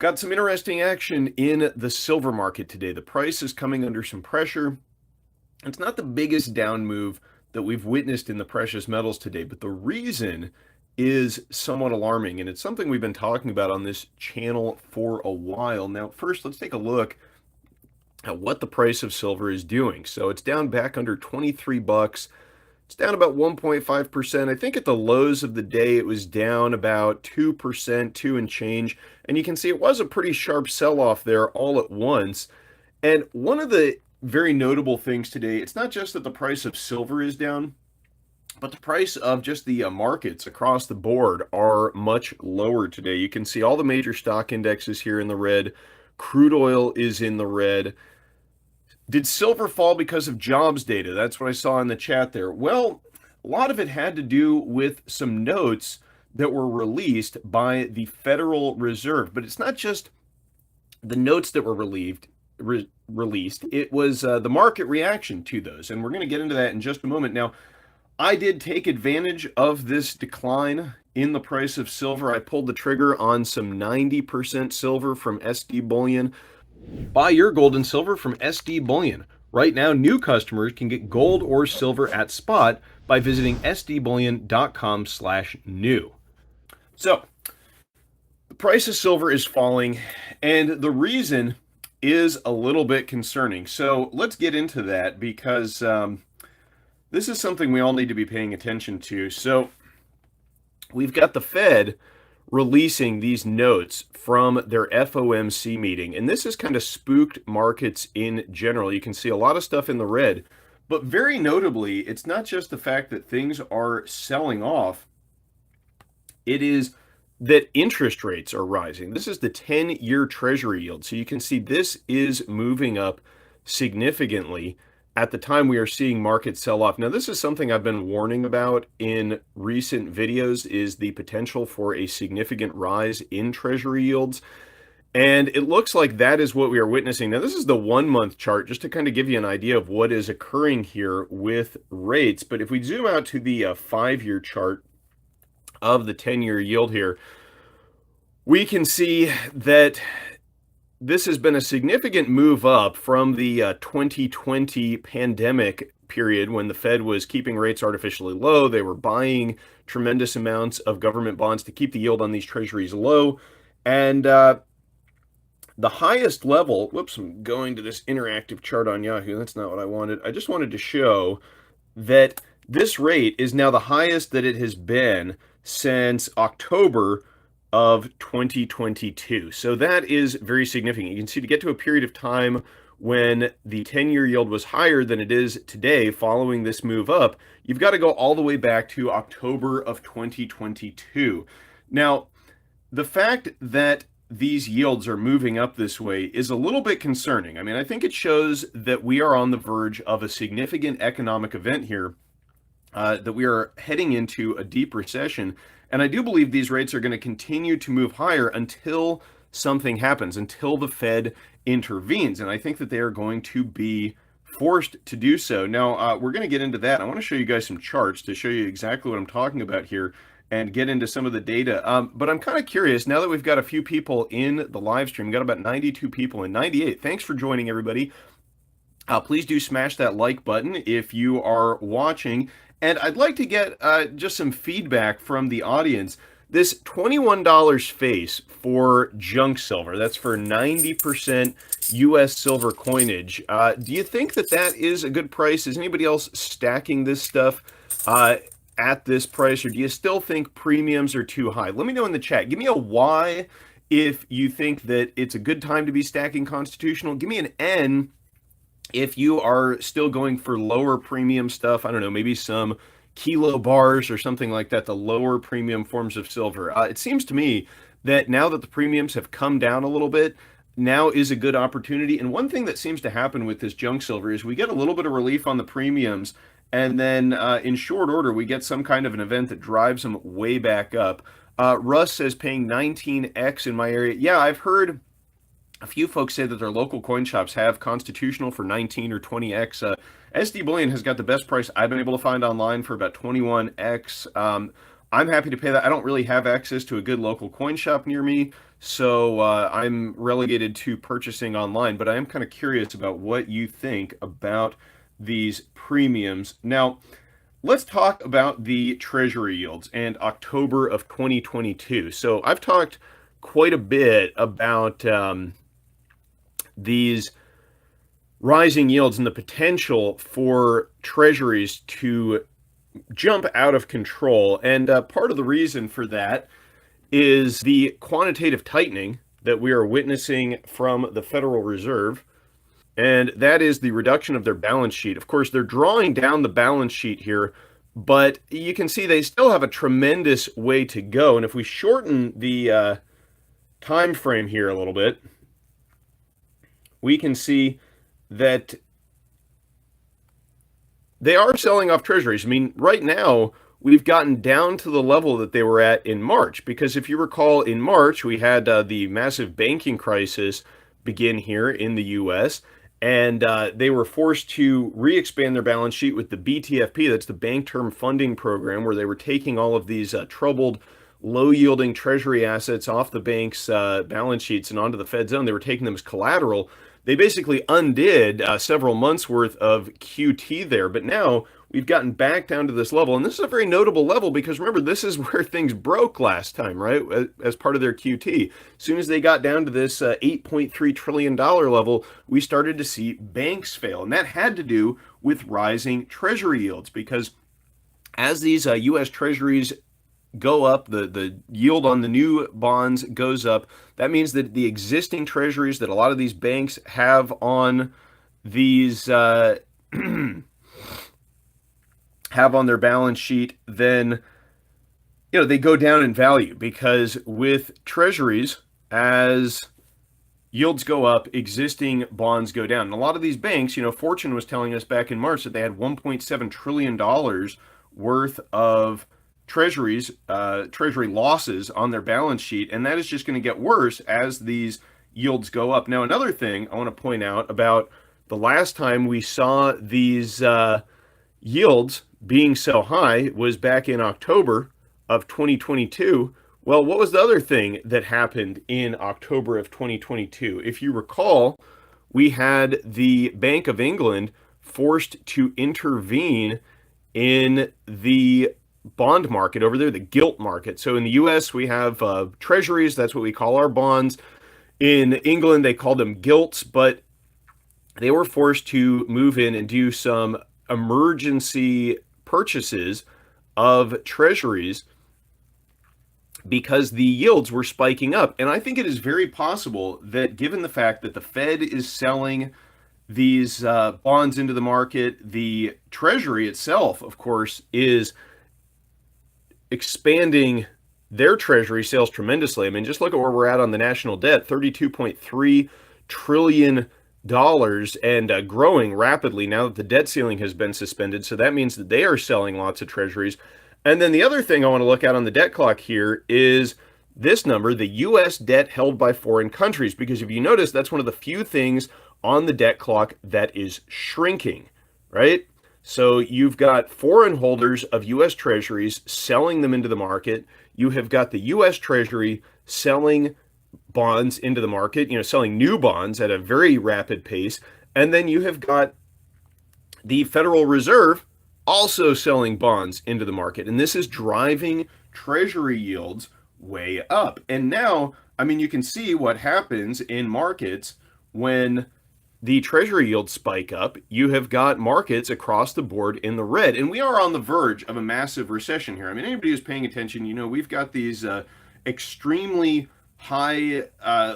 Got some interesting action in the silver market today. The price is coming under some pressure. It's not the biggest down move that we've witnessed in the precious metals today, but the reason is somewhat alarming, and it's something we've been talking about on this channel for a while. Now, first, let's take a look at what the price of silver is doing. So it's down back under 23 bucks. It's down about 1.5%. I think at the lows of the day, it was down about 2%, 2 and change. And you can see it was a pretty sharp sell-off there all at once. And one of the very notable things today, it's not just that the price of silver is down, but the price of just the markets across the board are much lower today. You can see all the major stock indexes here in the red. Crude oil is in the red. Did silver fall because of jobs data? That's what I saw in the chat there. Well, a lot of it had to do with some notes that were released by the Federal Reserve. But it's not just the notes that were released. It was the market reaction to those. And we're going to get into that in just a moment. Now, I did take advantage of this decline in the price of silver. I pulled the trigger on some 90% silver from SD Bullion. Buy your gold and silver from SD Bullion. Right now, new customers can get gold or silver at spot by visiting sdbullion.com/new. So, the price of silver is falling, and the reason is a little bit concerning. So, let's get into that because this is something we all need to be paying attention to. So, we've got the Fed releasing these notes from their FOMC meeting. And this has kind of spooked markets in general. You can see a lot of stuff in the red. But very notably, it's not just the fact that things are selling off. It is that interest rates are rising. This is the 10-year treasury yield. So you can see this is moving up significantly at the time we are seeing markets sell off. Now, this is something I've been warning about in recent videos, is the potential for a significant rise in treasury yields. And it looks like that is what we are witnessing. Now, this is the 1-month chart, just to kind of give you an idea of what is occurring here with rates. But if we zoom out to the 5-year chart of the 10-year yield here, we can see that this has been a significant move up from the 2020 pandemic period when the Fed was keeping rates artificially low. They were buying tremendous amounts of government bonds to keep the yield on these treasuries low. And the highest level, whoops, I'm going to this interactive chart on Yahoo. That's not what I wanted. I just wanted to show that this rate is now the highest that it has been since October of 2022. So that is very significant. You can see to get to a period of time when the 10-year yield was higher than it is today following this move up, you've got to go all the way back to October of 2022. Now, the fact that these yields are moving up this way is a little bit concerning. I mean, I think it shows that we are on the verge of a significant economic event here, that we are heading into a deep recession. And I do believe these rates are going to continue to move higher until something happens, until the Fed intervenes. And I think that they are going to be forced to do so. Now, we're going to get into that. I want to show you guys some charts to show you exactly what I'm talking about here and get into some of the data. But I'm kind of curious, now that we've got a few people in the live stream, we've got about 92 people and 98. Thanks for joining, everybody. Please do smash that like button if you are watching. And I'd like to get just some feedback from the audience. This $21 face for junk silver, that's for 90% US silver coinage. Do you think that that is a good price? Is anybody else stacking this stuff at this price? Or do you still think premiums are too high? Let me know in the chat. Give me a Y if you think that it's a good time to be stacking constitutional. Give me an N if you are still going for lower premium stuff. I don't know, maybe some kilo bars or something like that, the lower premium forms of silver. It seems to me that now that the premiums have come down a little bit, now is a good opportunity. And one thing that seems to happen with this junk silver is we get a little bit of relief on the premiums, and then in short order, we get some kind of an event that drives them way back up. Russ says paying 19x in my area. Yeah, I've heard a few folks say that their local coin shops have constitutional for 19 or 20x. SD Bullion has got the best price I've been able to find online for about 21x. I'm happy to pay that. I don't really have access to a good local coin shop near me, so I'm relegated to purchasing online. But I am kind of curious about what you think about these premiums. Now, let's talk about the treasury yields and October of 2022. So I've talked quite a bit about these rising yields and the potential for treasuries to jump out of control. And part of the reason for that is the quantitative tightening that we are witnessing from the Federal Reserve. And that is the reduction of their balance sheet. Of course, they're drawing down the balance sheet here, but you can see they still have a tremendous way to go. And if we shorten the time frame here a little bit, we can see that they are selling off treasuries. I mean, right now, we've gotten down to the level that they were at in March, because if you recall, in March, we had the massive banking crisis begin here in the US, and they were forced to re-expand their balance sheet with the BTFP, that's the Bank Term Funding Program, where they were taking all of these troubled, low-yielding treasury assets off the bank's balance sheets and onto the Fed's own. They were taking them as collateral. They basically undid several months worth of QT there, but now we've gotten back down to this level, and this is a very notable level because remember, this is where things broke last time, right? As part of their QT. As soon as they got down to this $8.3 trillion level, we started to see banks fail, and that had to do with rising treasury yields, because as these U.S. treasuries go up, the yield on the new bonds goes up. That means that the existing treasuries that a lot of these banks have on these have on their balance sheet, then they go down in value, because with treasuries, as yields go up, existing bonds go down. And a lot of these banks, Fortune was telling us back in March that they had $1.7 trillion worth of treasuries, treasury losses on their balance sheet, and that is just going to get worse as these yields go up. Now, another thing I want to point out about the last time we saw these yields being so high was back in October of 2022. Well, what was the other thing that happened in October of 2022? If you recall, we had the Bank of England forced to intervene in the bond market over there, the gilt market. So in the US, we have treasuries. That's what we call our bonds. In England, they call them gilts, but they were forced to move in and do some emergency purchases of treasuries because the yields were spiking up. And I think it is very possible that, given the fact that the Fed is selling these bonds into the market, the Treasury itself, of course, is expanding their treasury sales tremendously. I mean, just look at where we're at on the national debt, $32.3 trillion, and growing rapidly now that the debt ceiling has been suspended. So that means that they are selling lots of treasuries. And then the other thing I want to look at on the debt clock here is this number, the U.S. debt held by foreign countries, because if you notice, that's one of the few things on the debt clock that is shrinking, right? So you've got foreign holders of U.S. treasuries selling them into the market. You have got the U.S. Treasury selling bonds into the market, selling new bonds at a very rapid pace. And then you have got the Federal Reserve also selling bonds into the market. And this is driving treasury yields way up. And now, I mean, you can see what happens in markets when the treasury yields spike up. You have got markets across the board in the red, and we are on the verge of a massive recession here. I mean, anybody who's paying attention, we've got these extremely high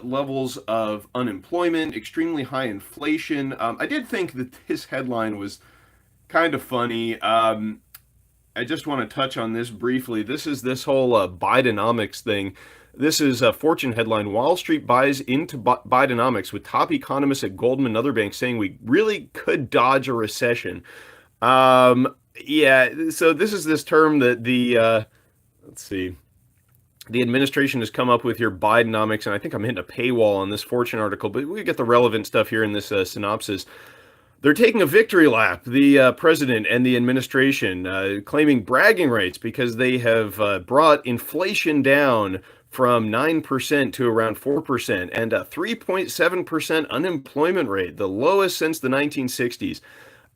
levels of unemployment, extremely high inflation. I did think that this headline was kind of funny. I just want to touch on this briefly. This is this whole Bidenomics thing. This is a Fortune headline. Wall Street buys into Bidenomics, with top economists at Goldman and other banks saying we really could dodge a recession. Yeah, so this is this term that the, let's see, the administration has come up with here, Bidenomics, and I think I'm hitting a paywall on this Fortune article, but we get the relevant stuff here in this synopsis. They're taking a victory lap, the president and the administration, claiming bragging rights because they have brought inflation down from 9% to around 4% and a 3.7% unemployment rate, the lowest since the 1960s.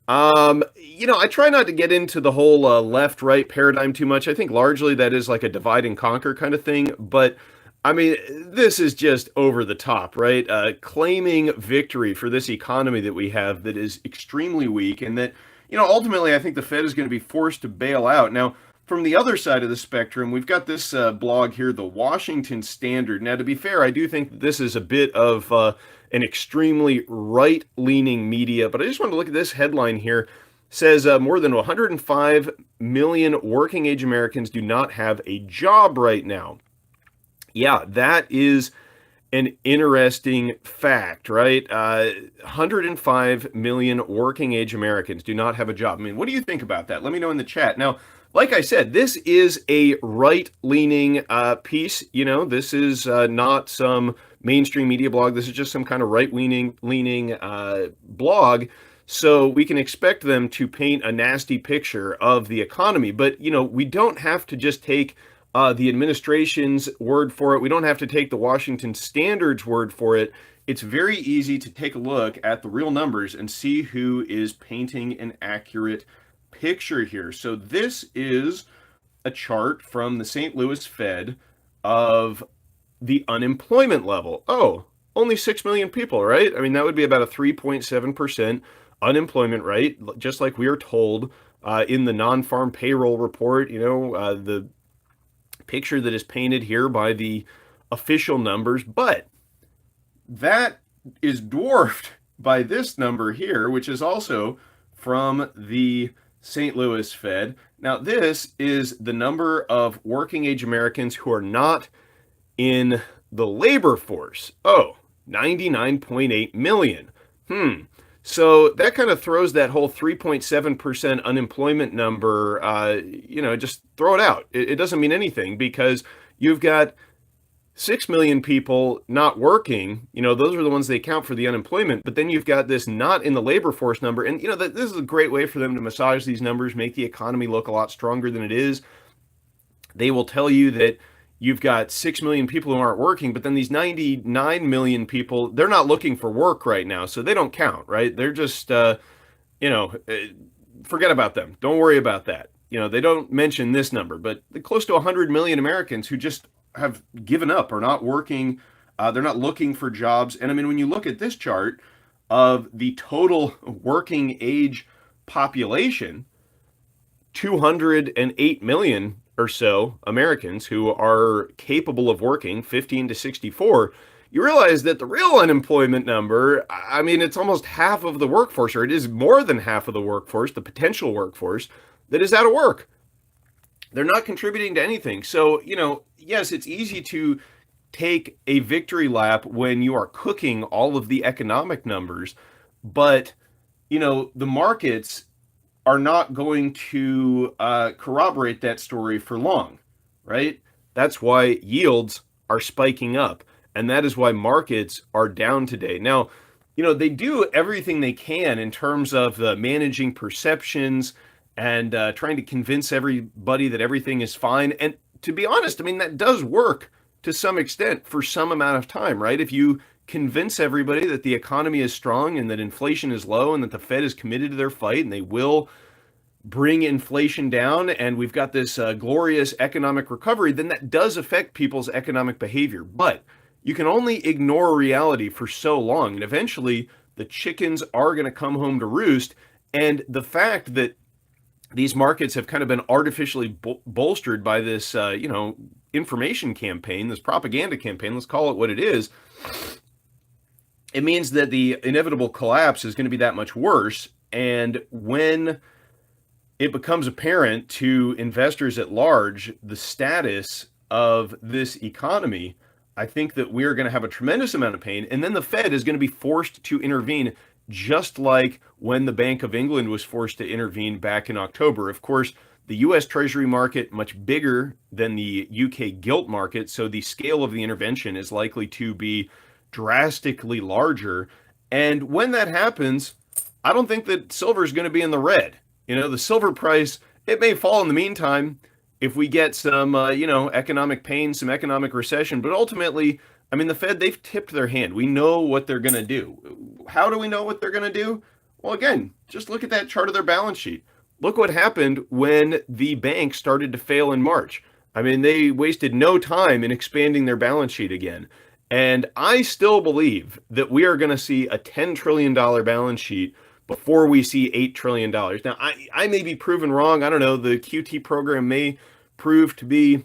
I try not to get into the whole left-right paradigm too much. I think largely that is like a divide and conquer kind of thing. But I mean, this is just over the top, right? Claiming victory for this economy that we have that is extremely weak, and that, ultimately, I think the Fed is going to be forced to bail out. Now, from the other side of the spectrum, we've got this blog here, the Washington Standard. Now, to be fair, I do think this is a bit of an extremely right-leaning media, but I just want to look at this headline here. It says more than 105 million working-age Americans do not have a job right now. Yeah, that is an interesting fact, right? 105 million working age Americans do not have a job. I mean, what do you think about that? Let me know in the chat. Now, like I said, this is a right-leaning piece. This is not some mainstream media blog. This is just some kind of right-leaning blog. So we can expect them to paint a nasty picture of the economy. But, we don't have to just take the administration's word for it. We don't have to take the Washington Standard's word for it. It's very easy to take a look at the real numbers and see who is painting an accurate picture here. So this is a chart from the St. Louis Fed of the unemployment level. Oh, only 6 million people, right? I mean, that would be about a 3.7% unemployment rate, just like we are told in the non-farm payroll report. The picture that is painted here by the official numbers, but that is dwarfed by this number here, which is also from the St. Louis Fed. Now, this is the number of working age Americans who are not in the labor force. Oh, 99.8 million. So that kind of throws that whole 3.7% unemployment number, just throw it out. It doesn't mean anything because you've got 6 million people not working. Those are the ones they count for the unemployment. But then you've got this not in the labor force number. And, this is a great way for them to massage these numbers, make the economy look a lot stronger than it is. They will tell you that you've got 6 million people who aren't working, but then these 99 million people, they're not looking for work right now, so they don't count, right? They're just, forget about them. Don't worry about that. They don't mention this number, but close to 100 million Americans who just have given up or not working. They're not looking for jobs. And I mean, when you look at this chart of the total working age population, 208 million or so Americans who are capable of working, 15 to 64, you realize that the real unemployment number, I mean, it's almost half of the workforce, or it is more than half of the workforce, the potential workforce, that is out of work. They're not contributing to anything. So, yes, it's easy to take a victory lap when you are cooking all of the economic numbers, but, the markets are not going to corroborate that story for long, right? That's why yields are spiking up, and that is why markets are down today. Now, they do everything they can in terms of managing perceptions and trying to convince everybody that everything is fine. And to be honest, I mean, that does work to some extent for some amount of time, right? If you convince everybody that the economy is strong and that inflation is low and that the Fed is committed to their fight and they will bring inflation down and we've got this glorious economic recovery, then that does affect people's economic behavior. But you can only ignore reality for so long, and eventually the chickens are going to come home to roost. And the fact that these markets have kind of been artificially bolstered by this, information campaign, this propaganda campaign, let's call it what it is, it means that the inevitable collapse is going to be that much worse. And when it becomes apparent to investors at large the status of this economy, I think that we're going to have a tremendous amount of pain. And then the Fed is going to be forced to intervene, just like when the Bank of England was forced to intervene back in October. Of course, the US Treasury market, much bigger than the UK gilt market, so the scale of the intervention is likely to be drastically larger. And when that happens, I don't think that silver is going to be in the red. The silver price, it may fall in the meantime if we get some, economic pain, some economic recession. But ultimately, I mean, the Fed, they've tipped their hand. We know what they're going to do. How do we know what they're going to do? Well, again, just look at that chart of their balance sheet. Look what happened when the bank started to fail in March. I mean, they wasted no time in expanding their balance sheet again. And I still believe that we are going to see a $10 trillion balance sheet before we see $8 trillion. Now, I may be proven wrong. I don't know. The QT program may prove to be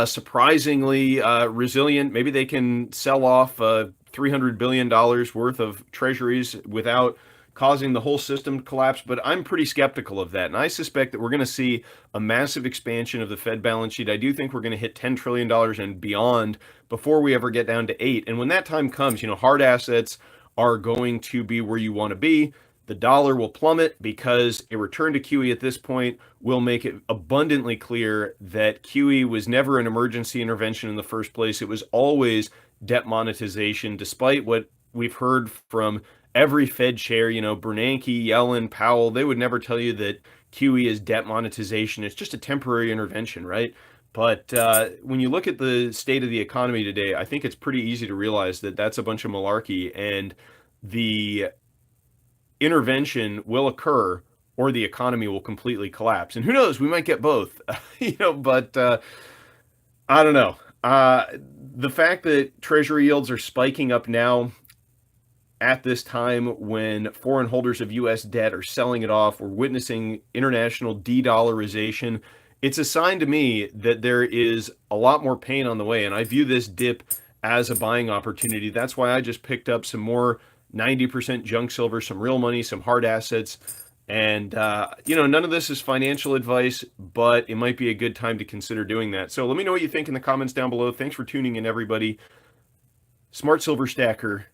surprisingly resilient. Maybe they can sell off $300 billion worth of treasuries without causing the whole system to collapse, but I'm pretty skeptical of that. And I suspect that we're going to see a massive expansion of the Fed balance sheet. I do think we're going to hit $10 trillion and beyond before we ever get down to 8. And when that time comes, hard assets are going to be where you want to be. The dollar will plummet because a return to QE at this point will make it abundantly clear that QE was never an emergency intervention in the first place. It was always debt monetization, despite what we've heard from every Fed chair, Bernanke, Yellen, Powell. They would never tell you that QE is debt monetization. It's just a temporary intervention, right? But when you look at the state of the economy today, I think it's pretty easy to realize that that's a bunch of malarkey, and the intervention will occur or the economy will completely collapse. And who knows, we might get both, but I don't know. The fact that treasury yields are spiking up now at this time when foreign holders of U.S. debt are selling it off, we're witnessing international de-dollarization. It's a sign to me that there is a lot more pain on the way, and I view this dip as a buying opportunity. That's why I just picked up some more 90% junk silver, some real money, some hard assets. And, none of this is financial advice, but it might be a good time to consider doing that. So let me know what you think in the comments down below. Thanks for tuning in, everybody. Smart Silver Stacker